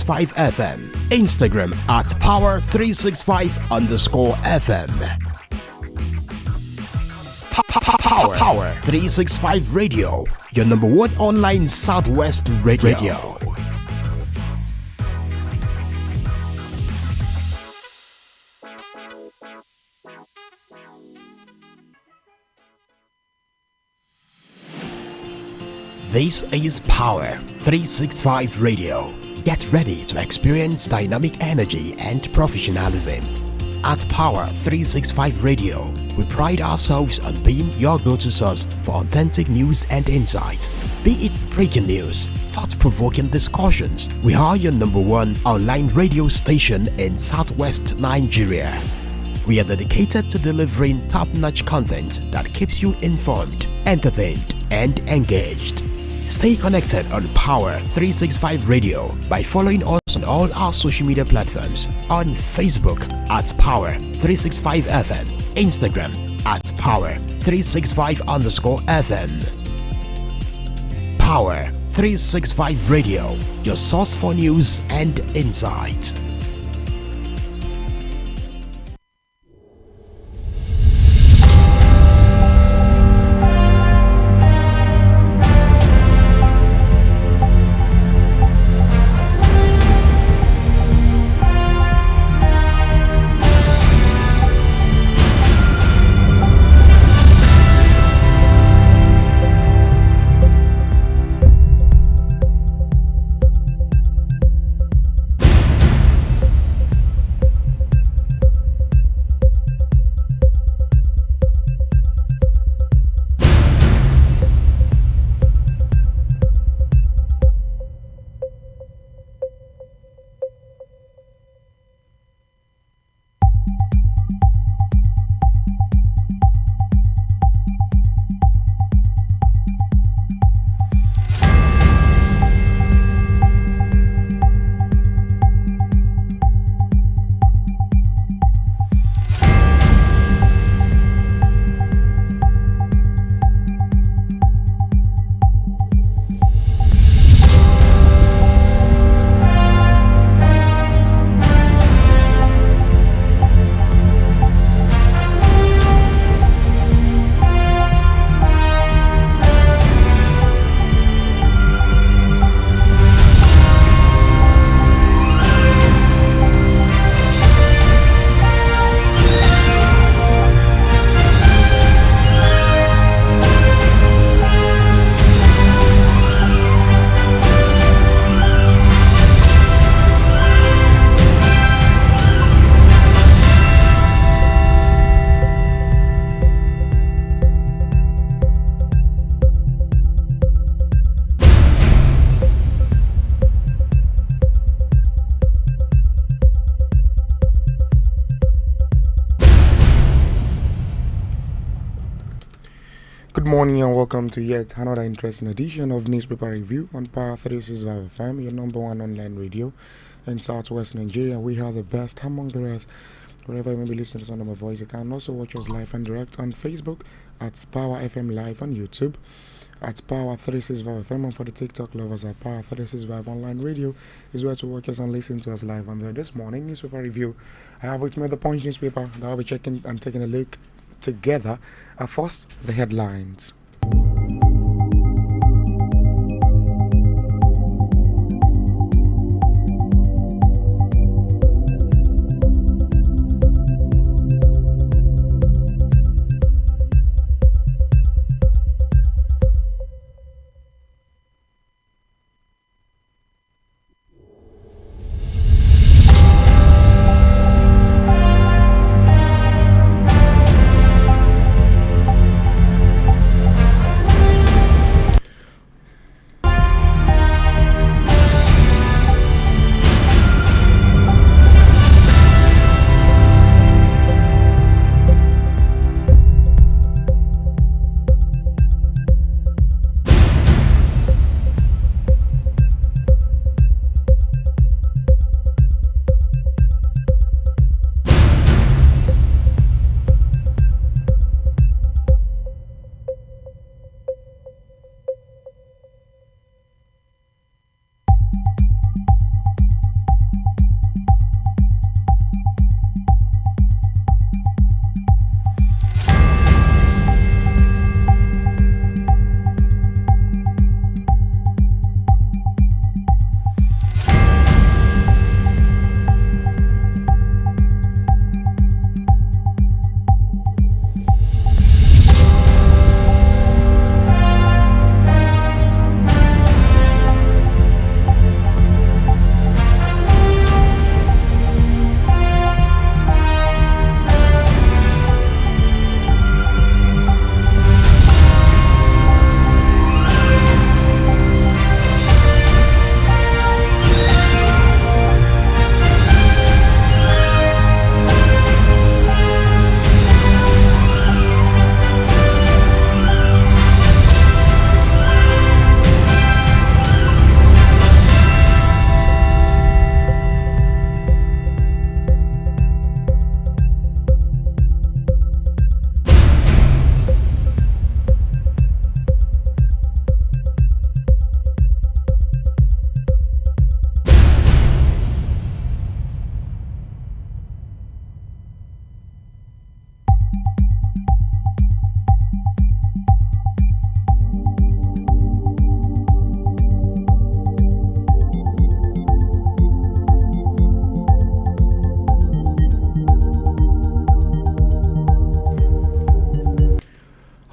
365 FM. Instagram at Power365_FM. Power 365 Radio, your number one online Southwest radio. This is Power 365 Radio. Get ready to experience dynamic energy and professionalism. At Power 365 Radio, we pride ourselves on being your go-to source for authentic news and insight. Be it breaking news, thought-provoking discussions, we are your number one online radio station in Southwest Nigeria. We are dedicated to delivering top-notch content that keeps you informed, entertained, and engaged. Stay connected on Power 365 Radio by following us on all our social media platforms. On Facebook at Power 365 FM, Instagram at Power 365_FM. Power 365 Radio, your source for news and insight. Good morning and welcome to yet another interesting edition of Newspaper Review on Power 365 FM, your number one online radio in Southwest Nigeria. We are the best among the rest. Wherever you may be listening to the sound of my voice, you can also watch us live and direct on Facebook at Power FM Live, on YouTube at Power 365 FM, and for the TikTok lovers at Power 365 Online Radio is where to watch us and listen to us live on there. This morning, Newspaper Review, I have with me the Punch newspaper that I'll be checking and taking a look together. First, the headlines.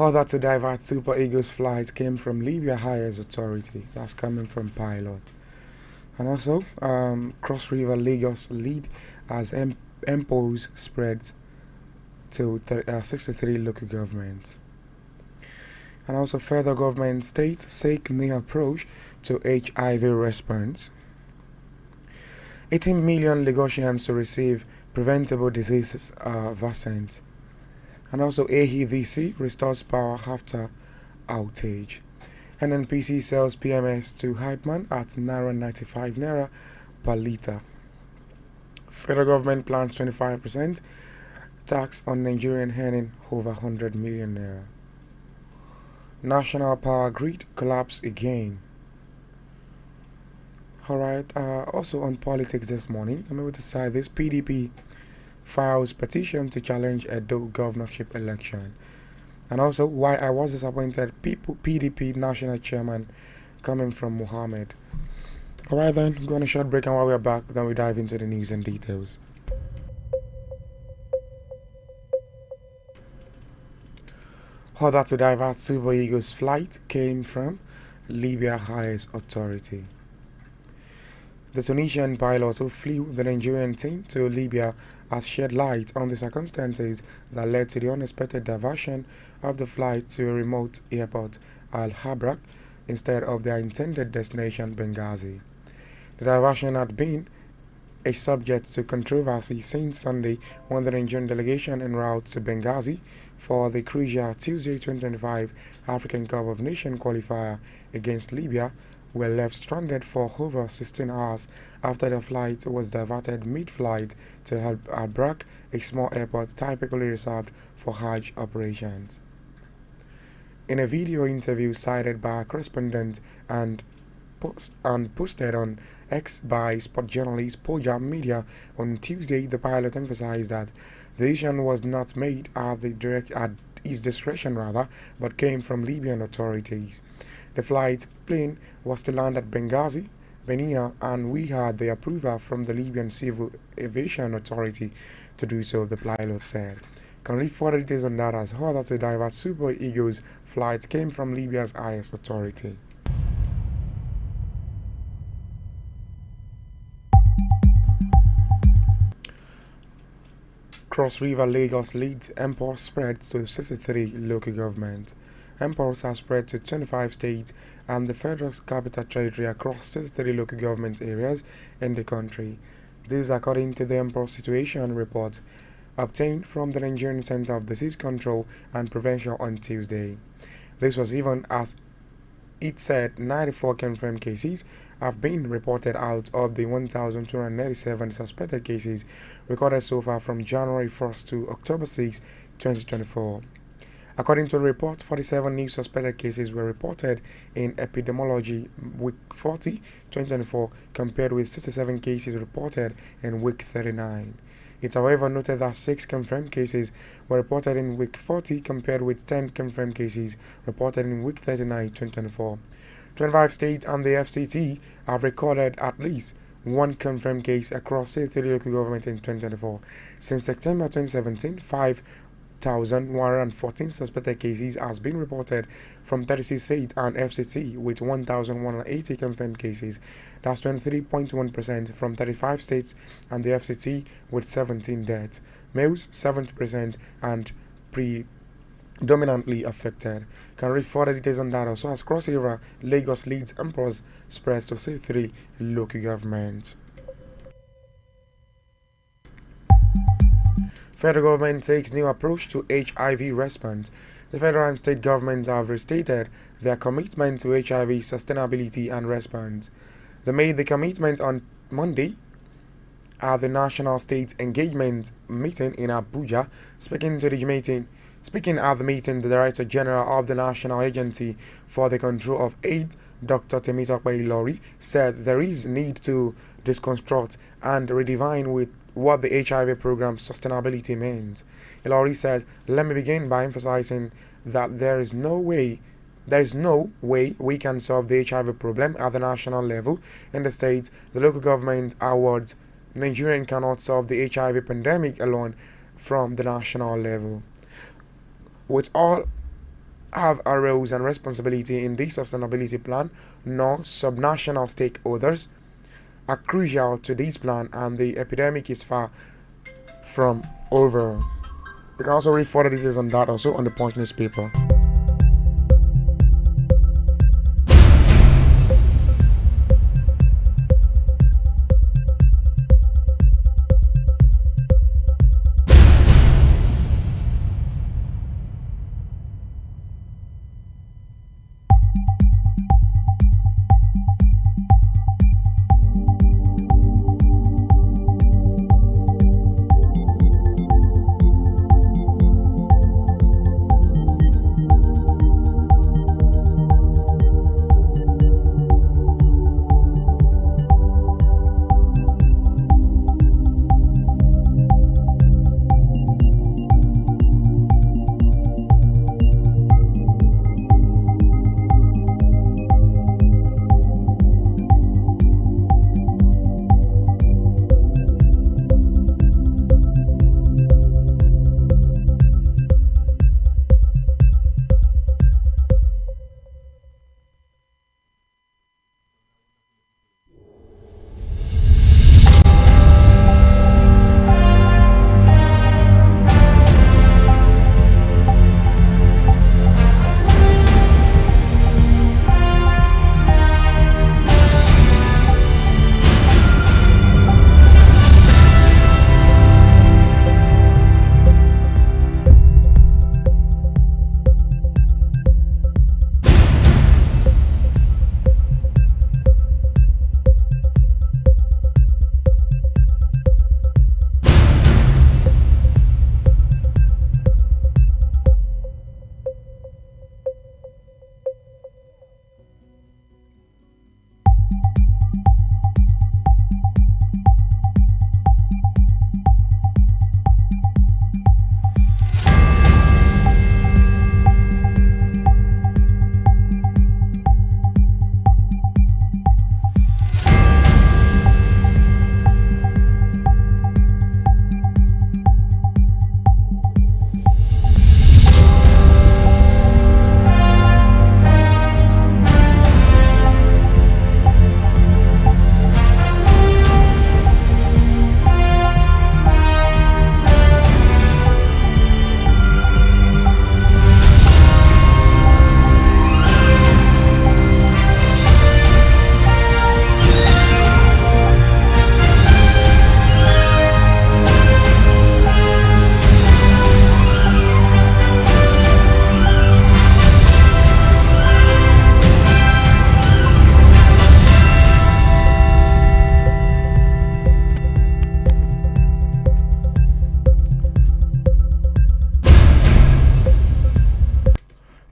Order to divert Super Eagles flight came from Libya highest authority. That's coming from pilot. And also, Cross River Lagos lead as MPOs spreads to 63 local governments. And also, federal government states seek new approach to HIV response. 18 million Lagosians to receive preventable diseases vaccines. And also, AEDC restores power after outage. NNPC sells PMS to Hypeman at Naira 95 Naira per litre. Federal government plans 25% tax on Nigerian earning over 100 million Naira. National power grid collapse again. Alright, also on politics this morning, I'm able to say this PDP files petition to challenge Edo governorship election. And also why I was disappointed, PDP national chairman coming from Mohammed. Alright then, go on a short break, and while we're back, then we dive into the news and details. Order to divert Super Eagles flight came from Libya highest authority. The Tunisian pilot who flew the Nigerian team to Libya has shed light on the circumstances that led to the unexpected diversion of the flight to a remote airport, Al Habrak, instead of their intended destination, Benghazi. The diversion had been a subject to controversy since Sunday when the Nigerian delegation en route to Benghazi for the crucial Tuesday 2025 African Cup of Nations qualifier against Libya were left stranded for over 16 hours after the flight was diverted mid-flight to Al-Brak, a small airport typically reserved for Hajj operations. In a video interview cited by a correspondent and posted on X by sport journalist Poja Media on Tuesday, the pilot emphasized that the decision was not made at his discretion but came from Libyan authorities. The flight plane was to land at Benghazi, Benina, and we had the approval from the Libyan Civil Aviation Authority to do so, the pilot said. Can read further details on that as order to divert Super Eagles flights came from Libya's highest authority. Cross River Lagos leads import spreads to 63 local governments. Imports are spread to 25 states and the Federal Capital Territory across 63 local government areas in the country. This is according to the import situation report obtained from the Nigerian Center of Disease Control and Prevention on Tuesday. This was even as it said 94 confirmed cases have been reported out of the 1,297 suspected cases recorded so far from January 1st to October 6, 2024. According to the report, 47 new suspected cases were reported in epidemiology week 40, 2024, compared with 67 cases reported in week 39. It however noted that 6 confirmed cases were reported in week 40 compared with 10 confirmed cases reported in week 39, 2024. 25 states and the FCT have recorded at least one confirmed case across 33 local governments in 2024. Since September 2017, 5,114 suspected cases has been reported from 36 states and FCT with 1,180 confirmed cases. That's 23.1% from 35 states and the FCT with 17 deaths. Males 70% and predominantly affected. Can read further details on that also as Cross River Lagos leads imports spreads to 63 local governments. Federal government takes new approach to HIV response. The federal and state governments have restated their commitment to HIV sustainability and response. They made the commitment on Monday at the National State Engagement Meeting in Abuja. Speaking at the meeting, the Director General of the National Agency for the Control of AIDS, Dr. Temitope Ilori, said there is need to deconstruct and redefine with what the HIV program sustainability means. Ilori said, "Let me begin by emphasizing that there is no way we can solve the HIV problem at the national level. In the states, the local government awards, Nigeria cannot solve the HIV pandemic alone from the national level. With all have a roles and responsibility in this sustainability plan, nor subnational stakeholders are crucial to this plan, and the epidemic is far from over. You can also read further details on that also on the Punch newspaper.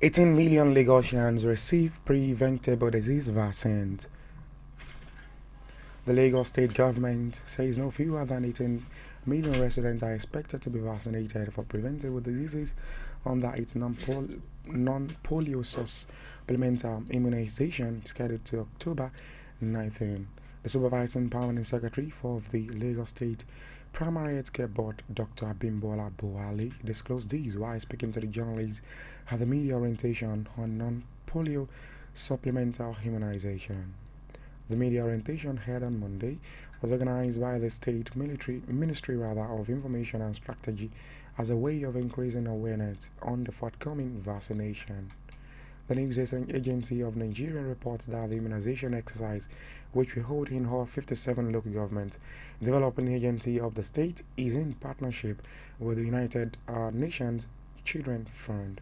18 million Lagosians receive preventable disease vaccines. The Lagos state government says no fewer than 18 million residents are expected to be vaccinated for preventable diseases under its non-polio supplemental immunization scheduled to October 19. The supervising permanent secretary for the Lagos State Primary Healthcare Board, Dr. Abimbola Boali, disclosed these while speaking to the journalists at the media orientation on non-polio supplemental immunization. The media orientation held on Monday was organized by the State Ministry of Information and Strategy as a way of increasing awareness on the forthcoming vaccination. The news agency of Nigeria reports that the immunization exercise, which we hold in all 57 local government developing agency of the state, is in partnership with the United Nations Children Fund.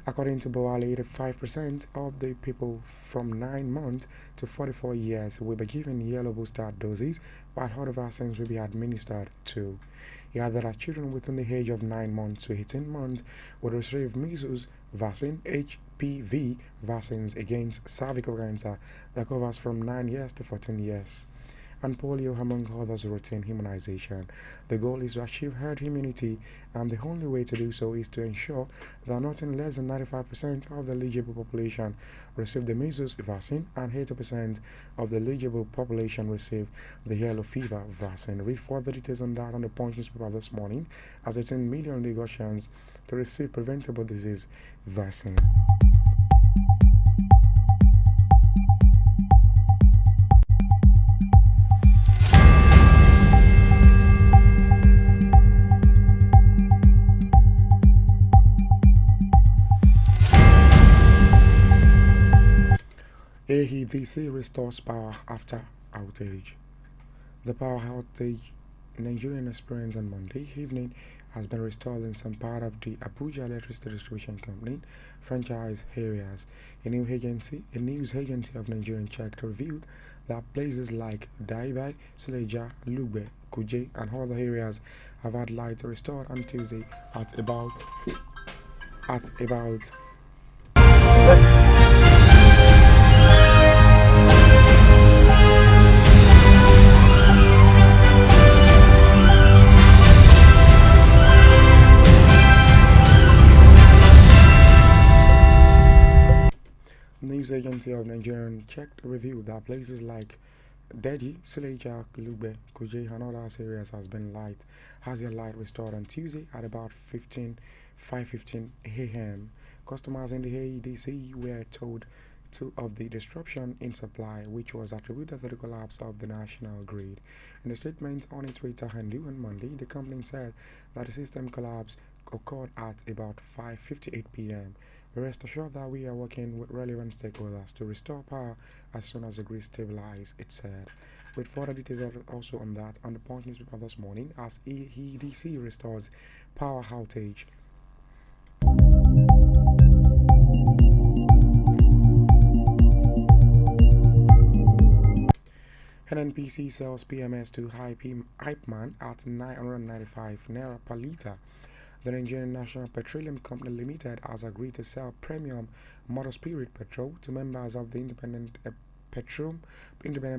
According to Boali, 85% of the people from 9 months to 44 years will be given yellow booster doses, while other vaccines will be administered too. He added that children within the age of 9 months to 18 months will receive measles vaccine, HPV vaccines against cervical cancer that covers from 9 years to 14 years, and polio, among others, routine immunization. The goal is to achieve herd immunity, and the only way to do so is to ensure that nothing less than 95% of the eligible population receive the measles vaccine and 80% of the eligible population receive the yellow fever vaccine. Read further details on that on the Punch newspaper this morning, as 18 million Lagosians to receive preventable disease vaccine. AEDC restores power after outage. The power outage Nigerian experience on Monday evening has been restored in some part of the Abuja Electricity Distribution Company franchise areas. A news agency of Nigerian checked revealed that places like Daibai, Suleja, Lugbe, Kuje, and other areas have had lights restored on Tuesday at about News agency of Nigerian checked revealed that places like Deji, Suleja, Lugbe, Kuje, and other areas has their light restored on Tuesday at about 5:15 a.m. Customers in the AEDC were told of the disruption in supply, which was attributed to the collapse of the national grid. In a statement on its Twitter handle on Monday, the company said that the system collapse occurred at about 5:58 p.m. Rest assured that we are working with relevant stakeholders to restore power as soon as the grid stabilizes, it said. With further details also on that on the Punch newspaper this morning, as EDC restores power outage. NNPC sells PMS to hype man at 995 naira per litre. The Nigerian National Petroleum Company Limited has agreed to sell premium motor spirit petrol to members of the Independent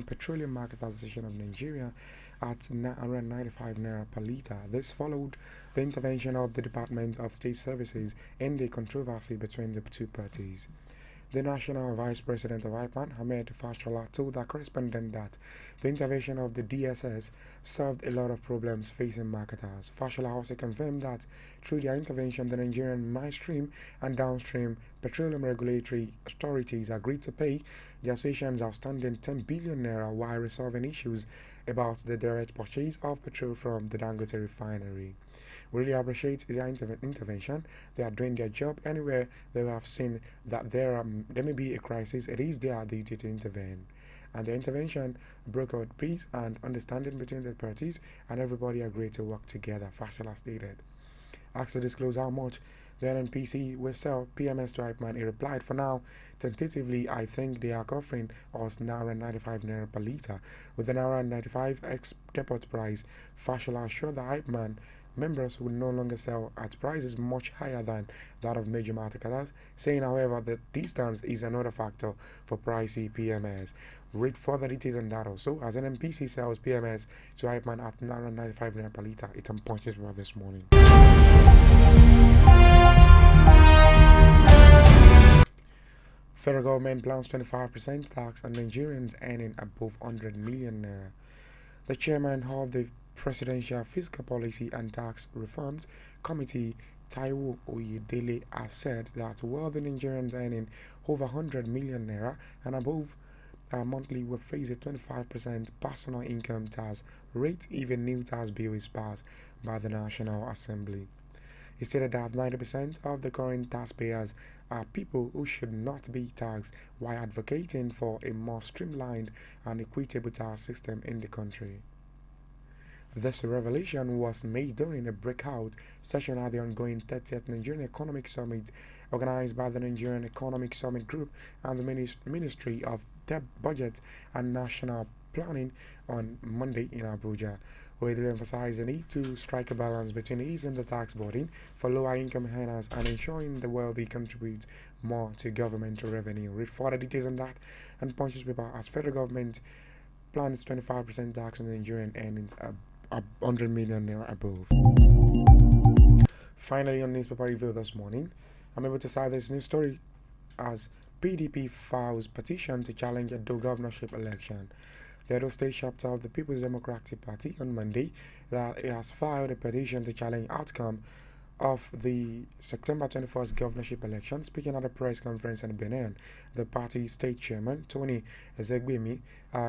Petroleum Market Association of Nigeria at 995 naira per litre. This followed the intervention of the Department of State Services in the controversy between the two parties. The National Vice President of IPAN, Ahmed Fashola, told our correspondent that the intervention of the DSS solved a lot of problems facing marketers. Fashola also confirmed that through their intervention, the Nigerian midstream and downstream petroleum regulatory authorities agreed to pay the association's outstanding 10 billion naira while resolving issues about the direct purchase of petrol from the Dangote refinery. We really appreciate their intervention. They are doing their job. Anywhere they have seen that there may be a crisis, it is their duty to intervene. And the intervention broke out peace and understanding between the parties, and everybody agreed to work together, Fashola stated. Asked to disclose how much the NNPC will sell PMS to Hypeman, he replied, "For now, tentatively, I think they are offering us Naira 95 naira per litre. With the Naira 95 ex-depot price, Fashola assured the Hypeman members will no longer sell at prices much higher than that of major marketers, saying, however, that distance is another factor for pricey PMS. Read further details on that also, as NNPC sells PMS to Hypeman at 95 naira per litre. It's on Punch newspaper this morning. Federal government plans 25% tax on Nigerians earning above 100 million naira. The chairman of the Presidential Fiscal Policy and Tax Reforms Committee, Taiwo Oyedele, has said that wealthy Nigerians earning over 100 million naira and above monthly will face a 25% personal income tax rate if a new tax bill is passed by the National Assembly. He stated that 90% of the current taxpayers are people who should not be taxed, while advocating for a more streamlined and equitable tax system in the country. This revelation was made during a breakout session at the ongoing 30th Nigerian Economic Summit organized by the Nigerian Economic Summit Group and the Ministry of Debt, Budget and National Planning on Monday in Abuja. Oyedele emphasized the need to strike a balance between easing the tax burden for lower income earners and ensuring the wealthy contribute more to government revenue. Read further details on that and Punch newspaper as federal government plans 25% tax on Nigerian earnings 100 million naira above. Finally, on newspaper review this morning, I'm able to cite this news story as PDP files petition to challenge a governorship election. The Edo State chapter of the People's Democratic Party on Monday that it has filed a petition to challenge outcome of the September 21st governorship election. Speaking at a press conference in Benin, the party state chairman, Tony Ezegbemi,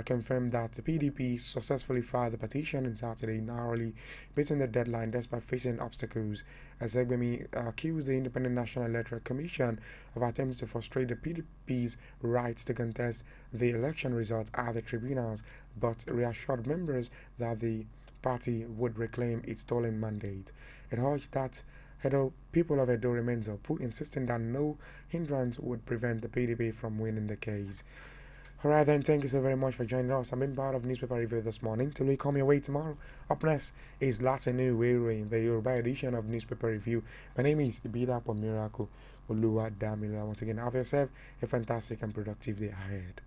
confirmed that the PDP successfully filed the petition on Saturday, narrowly beating the deadline despite facing obstacles. Ezegbemi accused the Independent National Electoral Commission of attempts to frustrate the PDP's rights to contest the election results at the tribunals, but reassured members that the party would reclaim its stolen mandate. It urged that people of Edo remains hopeful, insisting that no hindrance would prevent the PDP from winning the case. Alright then, thank you so very much for joining us. I've been part of Newspaper Review this morning. Till we come your way tomorrow. Up next is Latinu Wearing, the Yoruba edition of Newspaper Review. My name is Ibida Miracle Oluwa Damila. Once again, have yourself a fantastic and productive day ahead.